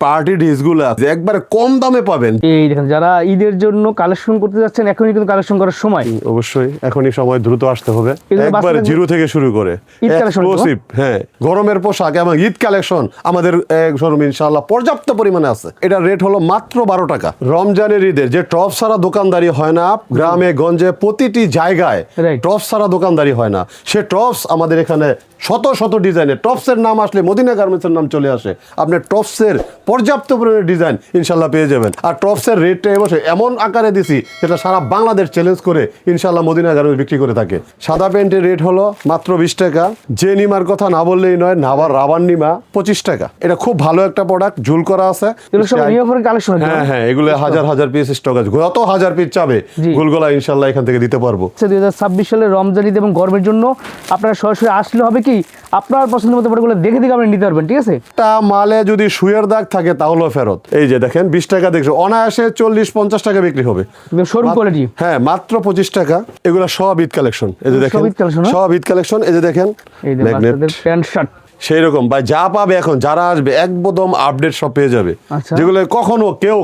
Party ড্রেসগুলো আছে একবারে কম দামে পাবেন। এই দেখেন, যারা ঈদের জন্য কালেকশন করতে যাচ্ছেন এখনই কিন্তু কালেকশন করার সময়। অবশ্যই এখনই সময়, দ্রুত আসতে হবে। এগুলো একবারে বাচ্চাদের- জিরো থেকে শুরু করে ঈদ কালেকশন তো? এক্সক্লুসিভ, হ্যাঁ, গরমের পোশাক এবং ঈদ কালেকশন আমাদের শোরুম ইনশাআল্লাহ পর্যাপ্ত পরিমাণে আছে। এটা রেট হলো মাত্র 12 টাকা। রমজানের ঈদের যে টপ ছাড়া দোকানদারি হয় না, গ্রামে গঞ্জে প্রতিটি জায়গায় Right. টপস ছাড়া দোকানদারি হয় না, সে টপস আমাদের এখানে শত শত ডিজাইনের। টপসের নাম আসলে মদিনা গার্মেন্টসের নাম চলে আসে। আপনি টপসের পর্যাপ্ত পরিমাণের ডিজাইন ইনশাল্লাহ পেয়ে যাবেন। আর টপসের রেটটা এবছর এমন আকারে দিছি যেটা সারা বাংলাদেশ চ্যালেঞ্জ করে ইনশাল্লাহ মদিনা গার্মেন্টস বিক্রি করে থাকে। সাদা প্যান্টের রেট হলো মাত্র 20 টাকা। যে নিমার কথা না বললেই নয়, নাভার রাবার নিমা 25 টাকা। এটা খুব ভালো একটা প্রোডাক্ট, ঝুল করা আছে। এগুলো সব নিউ অফার কালেকশন। হ্যাঁ হ্যাঁ, এগুলো হাজার হাজার পিস স্টক আছে। যত হাজার পিস চাবে জি। গুলগোলা ইনশাল্লাহ এখান থেকে দিতে পারবো। 2026 সালে রমজান ঈদ এবং গরমের জন্য আপনারা সরাসরি আসলে হবে কি, আপনার পছন্দের মতো প্রোডাক্টগুলো দেখে দেখে আপনি নিতে পারবেন। ঠিক আছে, একটা মালে যদি সুইয়ের দাগ থাকে তাহলেও ফেরত। এই যে দেখেন 20 টাকা দেখছো, অনায়াসে 40-50 টাকা বিক্রি হবে। Showroom quality. হ্যাঁ, মাত্র 25 টাকা। এগুলো সব ঈদ কালেকশন। এই যে দেখেন সব ঈদ collection, হ্যাঁ? সব ঈদ কালেকশন। এই যে দেখেন এই যে ম্যাগনেট, বাচ্চাদের প্যান্ট শার্ট। সেই রকম ভাই যা পাবে এখন যারা আসবে একদম আপডেট সব পেয়ে যাবে। আচ্ছা। যেগুলো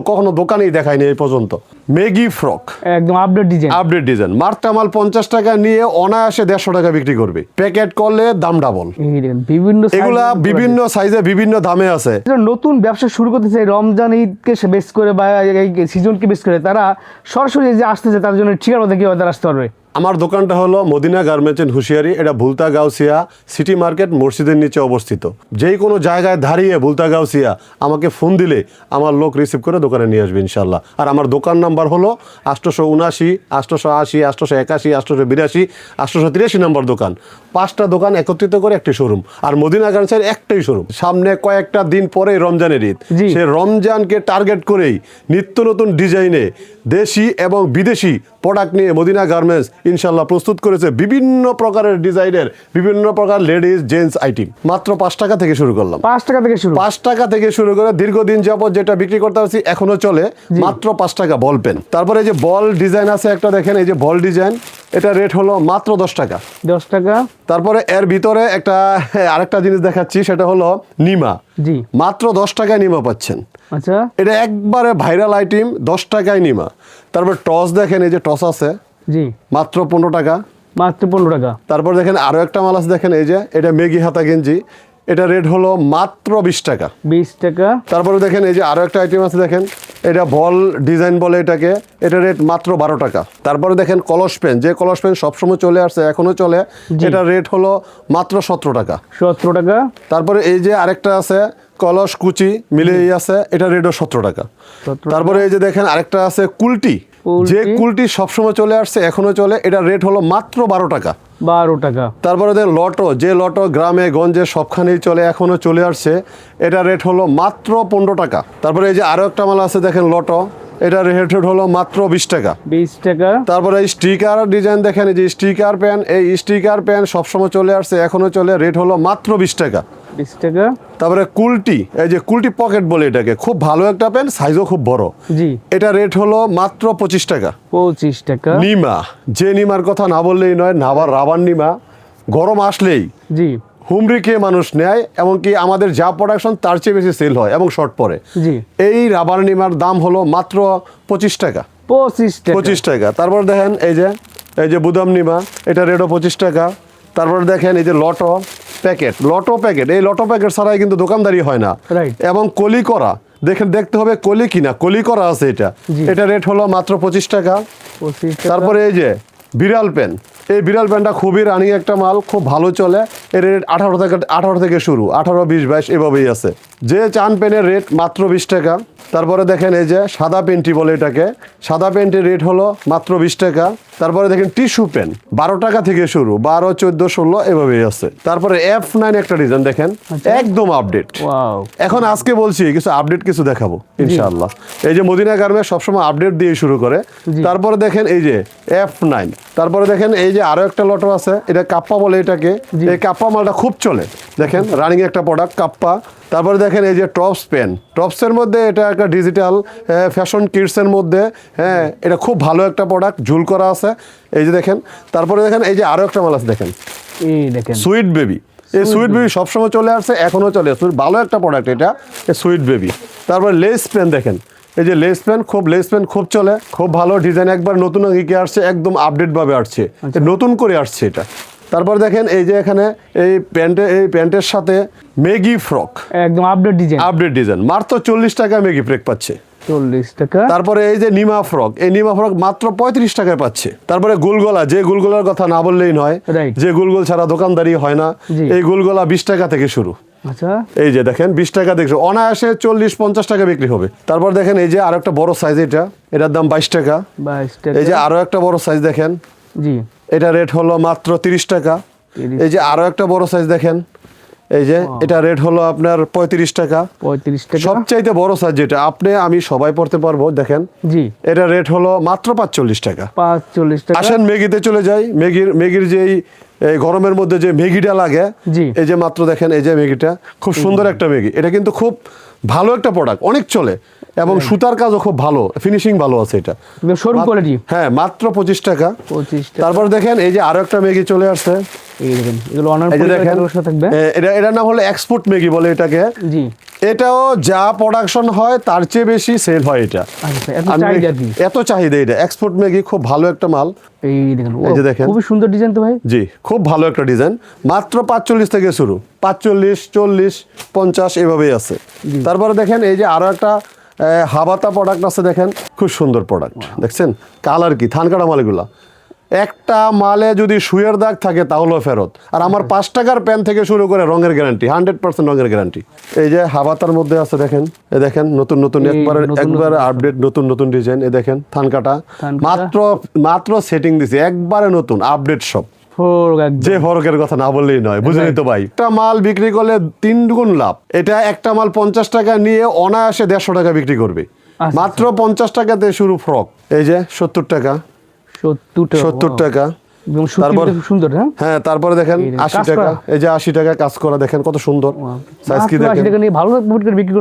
কখনো দোকানেই দেখায়নি এই পর্যন্ত। মেগি ফ্রক একদম আপডেট ডিজাইন। আপডেট ডিজাইন, মার্কটা মাল 50 টাকা নিয়ে অনায়াসে 150 টাকা বিক্রি করবে। প্যাকেট করলে দাম ডাবল। এই দেখেন বিভিন্ন এগুলা size- বিভিন্ন সাইজে বিভিন্ন দামে আছে। যারা নতুন ব্যবসা শুরু করতে চায় রমজান ঈদকে বেস করে বা এই সিজনকে বেস করে, তারা সরাসরি যে আসতেছে তার জন্য ঠিকানা থেকে তারা আসতে পারবে। আমার দোকানটা হলো মদিনা গার্মেন্টস এন্ড হুঁশিয়ারি। এটা ভুলতা গাউসিয়া সিটি মার্কেট মসজিদের নিচে অবস্থিত। যেই কোনো জায়গায় দাঁড়িয়ে ভুলতা গাউসিয়া আমাকে ফোন দিলে আমার লোক রিসিভ করে দোকানে নিয়ে আসবে ইনশাল্লাহ। আর আমার দোকান নাম্বার হলো 879, 880, 881, 882, 883 নম্বর দোকান। 5টা দোকান একত্রিত করে একটি শোরুম। আর মদিনা গার্মেন্টসের একটাই শোরুম। সামনে কয়েকটা দিন পরে রমজানের ঈদ, জি। সে রমজানকে টার্গেট করেই নিত্য নতুন ডিজাইনে দেশি এবং বিদেশি প্রোডাক্ট নিয়ে মদিনা গার্মেন্টস ইনশাল্লাহ প্রস্তুত করেছে বিভিন্ন প্রকারের ডিজাইনের, বিভিন্ন প্রকার লেডিস জেন্টস আইটেম। মাত্র 5 টাকা থেকে শুরু করলাম। 5 টাকা থেকে শুরু। 5 টাকা থেকে শুরু করে দীর্ঘদিন যাবত যেটা বিক্রি করতে পারছি এখনো চলে মাত্র 5 টাকা। বল পেন, তারপরে এই যে বল ডিজাইন আছে একটা, দেখেন এই যে বল ডিজাইন, এটা রেট হলো মাত্র 10 টাকা। 10 টাকা। তারপরে এর ভিতরে একটা আরেকটা জিনিস দেখাচ্ছি, সেটা হলো নিমা। জি। মাত্র 10 টাকায় নিমা পাচ্ছেন। আচ্ছা। এটা একবারে ভাইরাল আইটেম, 10 টাকায় নিমা। তারপর টস দেখেন, এই যে টস আছে জি। মাত্র 15 টাকা। মাত্র 15 টাকা। তারপর দেখেন আরো একটা মাল আছে, দেখেন এই যে এটা মেগি হাতা গেঞ্জি, এটা রেট হলো মাত্র 20 টাকা। 20 টাকা। তারপরে দেখেন এই যে আরো একটা আইটেম আছে, দেখেন এটা বল ডিজাইন বলে এটাকে, এটা রেট মাত্র 12 টাকা। তারপরে দেখেন কলস পেন, যে কলস পেন সবসময় চলে আসছে এখনো চলে, এটা রেট হলো মাত্র 17 টাকা। 17 টাকা। তারপরে এই যে আরেকটা আছে কলস কুচি মিলেই আছে, এটা রেটও 17 টাকা। 17 তারপরে এই যে দেখেন আরেকটা আছে কুলটি, যে কুলটি সবসময় চলে আসছে এখনো চলে, এটা রেট হলো মাত্র 12 টাকা। 12 টাকা। তারপরে দেখেন লটো, যে লটো গ্রামে গঞ্জে সবখানেই চলে এখনো চলে আসছে, এটা রেট হলো মাত্র 15 টাকা। তারপরে এই যে আরো একটা মাল আছে দেখেন লটো, এটা রেট হলো মাত্র 20 টাকা। 20 টাকা। তারপরে এই স্টিকার ডিজাইন দেখেন, এই যে স্টিকার পেন, এই স্টিকার পেন সবসময় চলে আসছে এখনো চলে, রেট হলো মাত্র 20 টাকা। 20 টাকা। তারপরে কুলটি, এই যে কুলটি পকেট বলে এটাকে, খুব ভালো একটা পেন, সাইজও খুব বড়। জি। এটা রেট হলো মাত্র 25 টাকা। 25 টাকা। নিমা, যে নিমার কথা না বললেই নয়, নাভার রাবার নিমা, গরম আসলেই জি। হুমড়ি খেয়ে মানুষ নেয়, এমনকি আমাদের যা প্রোডাকশন তার চেয়ে বেশি সেল হয় এবং শর্ট পড়ে। জি। এই রাবার নিমার দাম হলো মাত্র 25 টাকা। 25 টাকা। 25 টাকা। তারপর দেখেন এই যে বুদাম নিমা, এটা রেটও 25 টাকা। তারপর দেখেন এই যে লটো প্যাকেট, এই লটো প্যাকেট ছাড়াই কিন্তু দোকানদারি হয় না। Right. এবং কলি করা, দেখতে হবে কলি কিনা, কলি করা আছে এটা। জি। এটা রেট হলো মাত্র 25 টাকা। 25 টাকা। তারপরে এই যে বিড়াল পেন, এই বিড়াল পেনটা খুবই রানিং একটা মাল, খুব ভালো চলে। এর রেট 18 থেকে শুরু, 18, 20, 22 এভাবেই আছে। যে চান পেনের রেট মাত্র 20 টাকা। তারপরে দেখেন এই যে সাদা পেনটি বলে এটাকে, সাদা পেনটির রেট হলো মাত্র 20 টাকা। তারপরে দেখেন টিস্যু পেন 12 টাকা থেকে শুরু, 12, 14, 16 এভাবেই আছে। তারপরে F9 একটা ডিজাইন দেখেন, একদম আপডেট। ওয়াও। এখন আজকে বলছি কিছু আপডেট কিছু দেখাবো ইনশাআল্লাহ। এই যে মদিনা গার্মেন্টস সবসময় আপডেট দিয়ে শুরু করে। তারপরে দেখেন এই যে F9, তারপরে দেখেন এই যে আরো একটা লটো আছে, এটা কাপ্পা বলে এটাকে। এই কাপ্পা মালটা খুব চলে, দেখেন রানিং একটা প্রোডাক্ট কাপ্পা। তারপরে দেখেন এই যে টপস পেন, টপসের মধ্যে এটা একটা ডিজিটাল ফ্যাশন কিডসের মধ্যে, হ্যাঁ এটা খুব ভালো একটা প্রোডাক্ট, ঝুল করা আছে এই যে দেখেন। তারপরে দেখেন এই যে আরো একটা মাল আছে দেখেন, এই দেখেন সুইট বেবি, এই সুইট বেবি সবসময় চলে আসছে, এখনো চলে আসছে, ভালো একটা প্রোডাক্ট এটা, এই সুইট বেবি। তারপর লেস পেন দেখেন, এই যে লেস পেন খুব চলে, খুব ভালো ডিজাইন, একবার নতুন আগে আসছে, একদম আপডেট ভাবে আসছে, নতুন করে আসছে এটা। তারপর দেখেন এই যে এখানে এই প্যান্টের সাথে মেগি ফ্রক, একদম আপডেট ডিজাইন মাত্র 40 টাকা মেগি ফ্রক পাচ্ছে। 40 টাকা। তারপরে এই যে নিমা ফ্রক, এই নিমা ফ্রক মাত্র 35 টাকায় পাচ্ছে। তারপরে গুলগলা, যে গুলগলার কথা না বললেই নয়, Right. যে গুলগোল ছাড়া দোকানদারি হয় না, জি। এই গুলগলা 20 টাকা থেকে শুরু। আচ্ছা, এই যে দেখেন 20 টাকা দেখছো, অনায়াসে 40-50 টাকা বিক্রি হবে। তারপর দেখেন এই যে আরো একটা বড় সাইজ, এটার দাম 22 টাকা। 22 টাকা। এই যে আরো একটা বড় সাইজ দেখেন, জি, এটা রেট হলো মাত্র 30 টাকা। 30 এই যে আরো একটা বড় সাইজ দেখেন, এই যে এটা রেট হলো আপনার 35 টাকা। 35 টাকা। সবচাইতে বড় সাইজ যেটা আমি সবাই পড়তে পারবো, দেখেন জি, এটা রেট হলো মাত্র 45 টাকা। 45 টাকা। আসেন মেগিতে চলে যাই। মেগির যেই এই গরমের মধ্যে যে মেগিটা লাগে, জি। এই যে মাত্র দেখেন, এই যে মেগিটা খুব সুন্দর একটা মেগি, এটা কিন্তু খুব ভালো একটা প্রোডাক্ট, অনেক চলে এবং সুতার কাজও খুব ভালো, ফিনিশিং ভালো আছে এটা, শোরুম কোয়ালিটি। হ্যাঁ মাত্র 25 টাকা। 25 টাকা। তারপর দেখেন এই যে আরো একটা মেগি চলে আসছে, এই দেখেন, এগুলো অনার এই যে দেখেন, পরিবার থাকবে। এটা নাম হলো এক্সপোর্ট মেগি বলে এটাকে। জি, এটাও যা প্রোডাকশন হয় তার চেয়ে বেশি সেল হয় এটা। আচ্ছা, এত চাহিদা কি? এত চাহিদা, এটা এক্সপোর্ট ম্যাগি, খুব ভালো একটা মাল। এই দেখেন, এই যে দেখেন, খুবই সুন্দর ডিজাইন তো ভাই। জি, খুব ভালো একটা ডিজাইন, মাত্র 45 থেকে শুরু, 45, 40, 50 এভাবেই আছে। তারপরে দেখেন এই যে আরো একটা হাবাতা প্রোডাক্ট আছে, দেখেন খুব সুন্দর প্রোডাক্ট, দেখছেন কালার কি, থান কাটা মালগুলা। একটা মালে যদি সুয়ের দাগ থাকে তাহলেও ফেরত। আর আমার 5 টাকার প্যান থেকে শুরু করে রঙের গ্যারান্টি, 100% রঙের গ্যারান্টি। এই যে হাবাতার মধ্যে আছে দেখেন, এই দেখেন নতুন একবারে আপডেট, নতুন ডিজাইন। এই দেখেন থান কাটা, মাত্র সেটিং দিছে, একবারে নতুন আপডেট সব। যে ফরকের কথা না বললেই নয়, বুঝলেই তো ভাই। একটা মাল বিক্রি করলে 3 গুণ লাভ। এটা একটা মাল 50 টাকা নিয়ে অনায়াসে 150 টাকা বিক্রি করবে, মাত্র 50 টাকাতে শুরু ফ্রক। এই যে 70 টাকা, 70 টাকা। তারপর সুন্দর, হ্যাঁ তারপরে দেখেন 80 টাকা, এই যে 80 টাকা কাজ করা, দেখেন কত সুন্দর সাইজ কি দেখেন।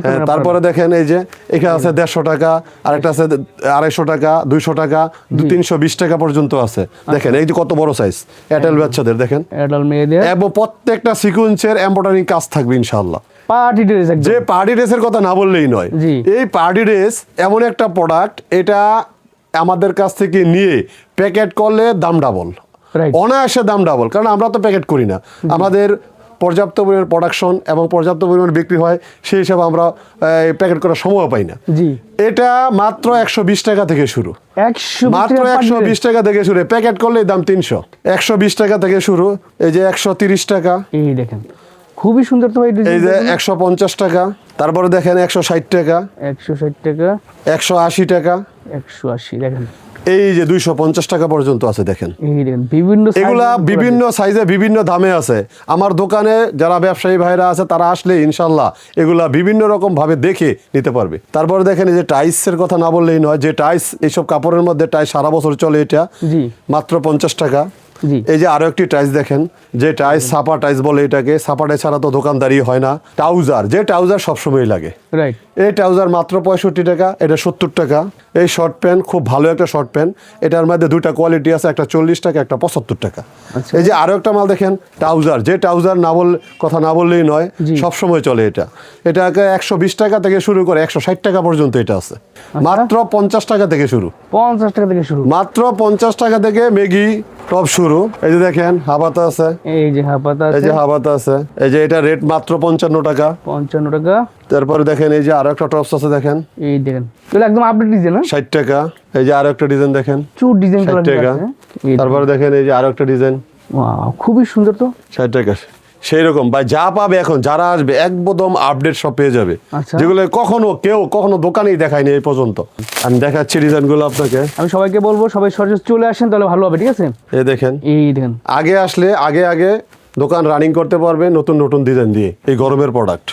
হ্যাঁ, তারপরে দেখেন এই যে এখানে আছে 150 টাকা, আরেকটা আছে 250 টাকা, 200 টাকা, 320 টাকা পর্যন্ত আছে। দেখেন এই যে কত বড় সাইজ, এয়ারটেল বাচ্চাদের দেখেন, এয়ারটেল মেয়েদের, এবং প্রত্যেকটা সিকোয়েন্সের এমব্রয়ডারি কাজ থাকবে ইনশাআল্লাহ। পার্টি ড্রেস, যে পার্টি ড্রেসের কথা না বললেই নয়। এই পার্টি ড্রেস এমন একটা প্রোডাক্ট, এটা আমাদের কাছ থেকে নিয়ে প্যাকেট করলে দাম ডাবল, অনায়াসে দাম ডাবল, কারণ আমরা তো প্যাকেট করি না, আমাদের পর্যাপ্ত পরিমাণ প্রোডাকশন এবং পর্যাপ্ত পরিমাণ বিক্রি হয়, সেই হিসাবে আমরা প্যাকেট করার সময় পাই না। এটা মাত্র 120 টাকা থেকে শুরু, মাত্র 120 টাকা থেকে শুরু, প্যাকেট করলে দাম 300। 120 টাকা থেকে শুরু, এই যে 130 টাকা, এই দেখেন খুবই সুন্দর তো ভাই। এই যে 150 টাকা, তারপরে দেখেন 160 টাকা, 160 টাকা, 180 টাকা, 180, দেখেন এই যে 250 টাকা পর্যন্ত আছে। দেখেন এই দেখেন এগুলা বিভিন্ন সাইজে বিভিন্ন দামে আছে। আমার দোকানে যারা ব্যবসায়ী ভাইরা আছে তারা আসলে ইনশাল্লাহ এগুলা বিভিন্ন রকম ভাবে দেখে নিতে পারবে। তারপরে দেখেন এই যে টাইসের কথা না বললেই নয়, যে টাইস, এইসব কাপড়ের মধ্যে টাইস সারা বছর চলে, এটা মাত্র 50 টাকা। এই যে আরো একটি টাইস দেখেন, যে টাইস ছাপা টাইস বলে এটাকে, ছাপা টাইস ছাড়া তো দোকানদারি হয় না। ট্রাউজার, যে ট্রাউজার সবসময় লাগে, এই ট্রাউজার মাত্র 65 টাকা, এটা 70 টাকা। এই শর্ট প্যান্ট, খুব ভালো একটা শর্ট প্যান্ট, এটার মধ্যে দুইটা কোয়ালিটি আছে, একটা 40 টাকা, একটা 75 টাকা। এই যে আরো একটা মাল দেখেন, ট্রাউজার, যে ট্রাউজার কথা না বললেই নয়, সবসময় চলে এটা। এটাকে 120 টাকা থেকে শুরু করে 160 টাকা পর্যন্ত এটা আছে, মাত্র 50 টাকা থেকে শুরু, 50 টাকা থেকে শুরু, মাত্র 50 টাকা থেকে মেগি টপ শুরু। এই যে দেখেন হাবাতা আছে, এই যে হাবাতা আছে, এই যে হাবাতা আছে, এই যে এটা রেট মাত্র 55 টাকা, 55 টাকা। তারপরে দেখেন এই যে আরো একটা টপস আছে, দেখেন এই দেখেন এগুলো একদম আপডেট ডিজাইন, 60 টাকা। এই যে আরো একটা ডিজাইন দেখেন, চুর ডিজাইন 60 টাকা। তারপরে দেখেন এই যে আরো একটা ডিজাইন, ওয়াও খুবই সুন্দর তো, 60 টাকা। সেই রকম ভাই যা পাবে এখন, যারা আসবে একদম আপডেট সব পেয়ে যাবে, যেগুলো কখনো দোকানেই দেখায়নি এই পর্যন্ত। আমি দেখাচ্ছি ডিজাইনগুলো আপনাকে। আমি সবাইকে বলবো সবাই সরাসরি চলে আসেন, তাহলে ভালো হবে, ঠিক আছে? এই দেখেন, এই দেখেন আগে আসলে আগে দোকান রানিং করতে পারবে নতুন ডিজাইন দিয়ে, এই গরমের প্রোডাক্ট।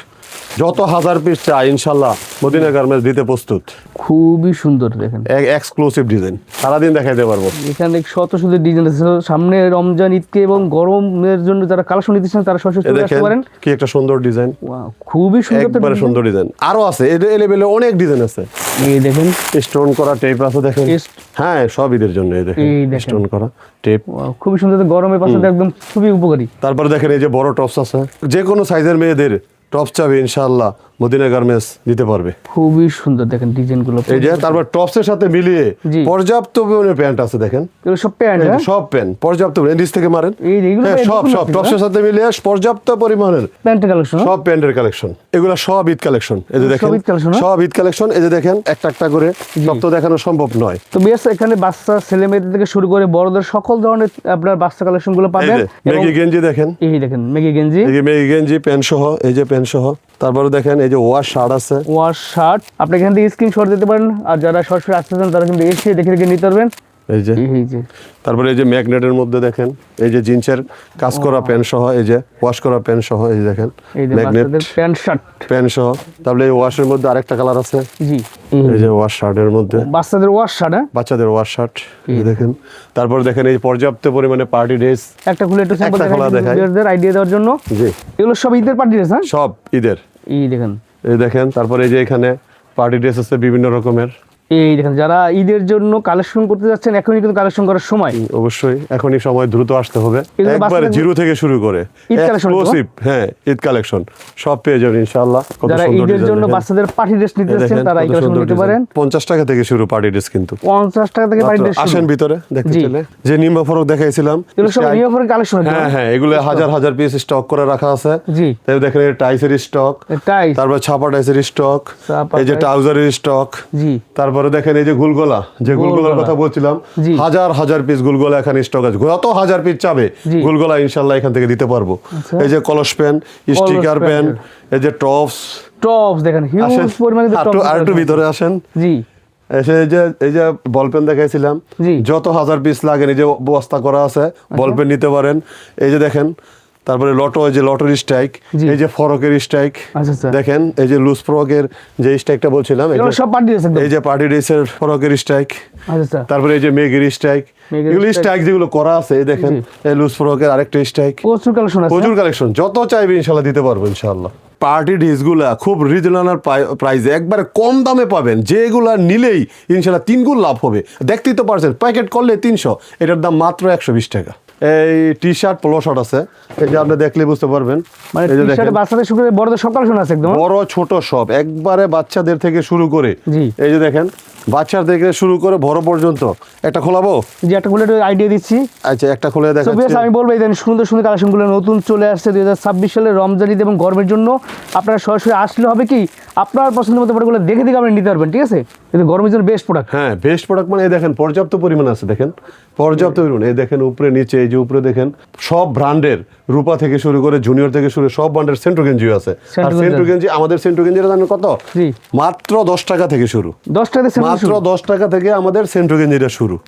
যত হাজার পিস চাই ইনশাল্লাহ মদিনা গার্মেন্টস দিতে প্রস্তুত। খুবই সুন্দর দেখেন, এক্সক্লুসিভ ডিজাইন, সারাদিন দেখাইতে পারবো। এখানে শত শত ডিজাইন আছে। সামনে রমজান ঈদকে এবং গরমের জন্য যারা কালেকশন নিতে চান তারা সরাসরি চলে আসতে পারেন। কি একটা সুন্দর ডিজাইন, Wow, খুবই সুন্দর একটা একবারে design। সুন্দর ডিজাইন। আরো আছে এলেবেলে অনেক ডিজাইন আছে। এই দেখেন, স্টোন করা টেপ আছে দেখেন। হ্যাঁ, সব ঈদের জন্য এই দেখেন এই দেখেন। স্টোন করা টেপ। Wow, খুবই সুন্দর, গরমের পাশে একদম খুবই উপকারী। তারপরে দেখেন এই যে বড় টপস আছে, যে কোনো সাইজের মেয়েদের টপস চাবে ইনশাআল্লাহ মদিনা গার্মেন্টস দিতে পারবে। খুবই সুন্দর দেখেন ডিজাইন গুলো। এই যে তারপর টপসের সাথে মিলিয়ে জি। পর্যাপ্ত পরিমাণের প্যান্ট আছে দেখেন। এগুলো সব প্যান্ট, এই যে সব প্যান্ট পর্যাপ্ত নিচ থেকে মারেন। এইগুলো হ্যাঁ, সব টপসের সাথে মিলিয়ে পর্যাপ্ত পরিমাণের প্যান্টের কালেকশন। সব প্যান্টের কালেকশন। এগুলো সব ঈদ কালেকশন। এই যে দেখেন সব ঈদ collection, হ্যাঁ? সব ঈদ কালেকশন। এই যে দেখেন একটা একটা করে, সব তো দেখানো সম্ভব নয়। তো বেশ, এখানে বাচ্চা ছেলে মেয়েদের থেকে শুরু করে বড়দের সকল ধরনের আপনার বাচ্চা কালেকশন গুলো এই পাবেন। যে মেগি গেঞ্জি দেখেন, এই দেখেন মেগি গেঞ্জি, এই যে মেগি গেঞ্জি প্যান্ট সহ, এই যে প্যান্ট সহ। তারপরে দেখেন এই যে ওয়াশ শার্ট আছে, ওয়াশ শার্ট। আপনি এখান থেকে স্ক্রিনশট দিতে পারেন, আর যারা সরাসরি আসতে চান তারা কিন্তু এসে দেখে দেখে নিতে পারবেন। এই যে। এই যে তারপরে এই যে ম্যাগনেটের মধ্যে দেখেন এই যে জিন্সের কাজ করা প্যান্ট সহ, এই যে ওয়াশ করা প্যান্ট সহ, এই যে দেখেন এই যে ম্যাগনেট বাচ্চাদের প্যান্ট শার্ট। প্যান্ট সহ। তারপরে এই ওয়াশের মধ্যে আরেকটা কালার আছে, জি, এই যে ওয়াশ শার্টের মধ্যে বাচ্চাদের ওয়াশ শার্ট। হ্যাঁ, বাচ্চাদের ওয়াশ শার্ট দেখেন। তারপর দেখেন এই পর্যাপ্ত পরিমাণে পার্টি ড্রেস। একটা খুলে একটু স্যাম্পল একটা খোলা দেখাই। দেখাই আইডিয়া দেওয়ার জন্য। জি, এগুলো সব ঈদের পার্টি ড্রেস। হ্যাঁ, সব ঈদের। এই দেখেন, এই দেখেন। তারপরে এই যে এখানে পার্টি ড্রেস আছে বিভিন্ন রকমের। এই দেখেন যারা ঈদের জন্য কালেকশন করতে যাচ্ছেন এখনই কিন্তু কালেকশন করার সময়। অবশ্যই এখনই সময়, দ্রুত আসতে হবে। এগুলো একবারে বাচ্চাদের- জিরো থেকে শুরু করে ঈদ collection তো? এক্সক্লুসিভ। হ্যাঁ, ঈদ কালেকশন সব পেয়ে যাবেন ইনশাআল্লাহ। কত যারা সুন্দর ঈদের design জন্য দেখেন। বাচ্চাদের পার্টি ড্রেস নিতে এই যাচ্ছেন দেখেন তারা এই কত কালেকশন সুন্দর নিতে design। পারেন। 50 টাকা থেকে শুরু পার্টি ড্রেস কিন্তু। 50 টাকা থেকে পার্টি ড্রেস আসেন ভিতরে দেখতে জি। চলে। যে নিম্বা ফরক দেখাইছিলাম, এগুলো সব নিউ ইয়র্কের কালেকশন। হ্যাঁ হ্যাঁ, এগুলো হাজার হাজার পিস স্টক করে রাখা আছে। জি, তাই দেখেন এই টাইসের স্টক, টাই। তারপর ছাপা টাইসের স্টক, ছাপা এই যে টাইস। ট্রাউজারের স্টক। জি, তারপরে দেখেন এই যে গুলগোলা, যে গুলগোলার কথা বলছিলাম, জি। হাজার হাজার পিস গুলগোলা এখানে স্টক আছে। যত হাজার পিস চাবে জি। গুলগোলা ইনশাল্লাহ এখান থেকে দিতে পারবো। আচ্ছা। এই যে কলস পেন, স্টিকার পেন, এই যে টপস। টপস দেখেন হিউজ আসেন পরিমাণে আর একটু ভিতরে আসেন। জি, এসে এই যে বল পেন দেখাইছিলাম, জি। যত হাজার পিস লাগেন এই যে বস্তা করা আছে, বল পেন নিতে পারেন। এই যে দেখেন। তারপরে লটো, এই যে লটোর স্ট্রাইক, জি। এই যে ফরকের স্ট্রাইক আচ্ছা আচ্ছা। দেখেন। এই যে লুজ ফরকের যে স্ট্রাইকটা বলছিলাম, এই এগুলো যে- সব পার্টি ড্রেস একদম। এই যে পার্টি ড্রেসের ফরকের স্ট্রাইক। আচ্ছা আচ্ছা। তারপরে এই যে মেগির স্ট্রাইক, মেগির এগুলো strike। স্ট্রাইক যেগুলো করা আছে, এই দেখেন এই লুজ ফরকের আরেকটা স্ট্রাইক। প্রচুর কালেকশন আছে। প্রচুর কালেকশন, যত চাইবে ইনশাল্লাহ দিতে পারবো ইনশাল্লাহ। পার্টি ড্রেসগুলা খুব রিজনেবল প্রাইসে একবারে কম দামে পাবেন, যেগুলা নিলেই ইনশাল্লাহ 3 গুণ লাভ হবে। দেখতেই তো পারছেন, প্যাকেট করলে 300, এটার দাম মাত্র 120 টাকা। এই টি শার্ট পোলো শার্ট আছে, এই যে আপনি দেখলে বুঝতে পারবেন। মানে এই যে টি-শার্টে দেখেন বাচ্চাদের শুরু করে বড়দের সব কালেকশন আছে একদম। বড় ছোট সব, একবারে বাচ্চাদের থেকে শুরু করে। জি। এই যে দেখেন বাচ্চার থেকে শুরু করে বড় পর্যন্ত। একটা খোলাবো? যে একটা খুলে একটু আইডিয়া দিচ্ছি। আচ্ছা, একটা খুলে তো দেখাচ্ছি। বেশ, আমি বলবো এই দেখেন সুন্দর সুন্দর কালেকশনগুলো নতুন চলে আসছে 2026 সালের রমজান ঈদ এবং গরমের জন্য। আপনারা সরাসরি আসলে হবে কি, আপনার পছন্দের মতো প্রোডাক্টগুলো দেখে দেখে আপনি নিতে পারবেন। ঠিক আছে, কিন্তু গরমের জন্য বেস্ট প্রোডাক্ট। হ্যাঁ, বেস্ট প্রোডাক্ট মানে এই দেখেন পর্যাপ্ত পরিমাণ আছে, দেখেন পর্যাপ্ত পরিমাণ। এই দেখেন উপরে নিচে, এই যে উপরে দেখেন সব ব্র্যান্ডের, রূপা থেকে শুরু করে জুনিয়র থেকে শুরু সব ব্র্যান্ডের সেন্ট্রো গেঞ্জি আছে। আর সেন্ট্রো সেন্ট্রো গেঞ্জি, আমাদের সেন্ট্রো গেঞ্জিটা জানেন কত? জি। মাত্র 10 টাকা থেকে শুরু। 10 টাকা মাত্র 10 টাকা থেকে আমাদের সেন্ট্রো গেঞ্জিটা শুরু।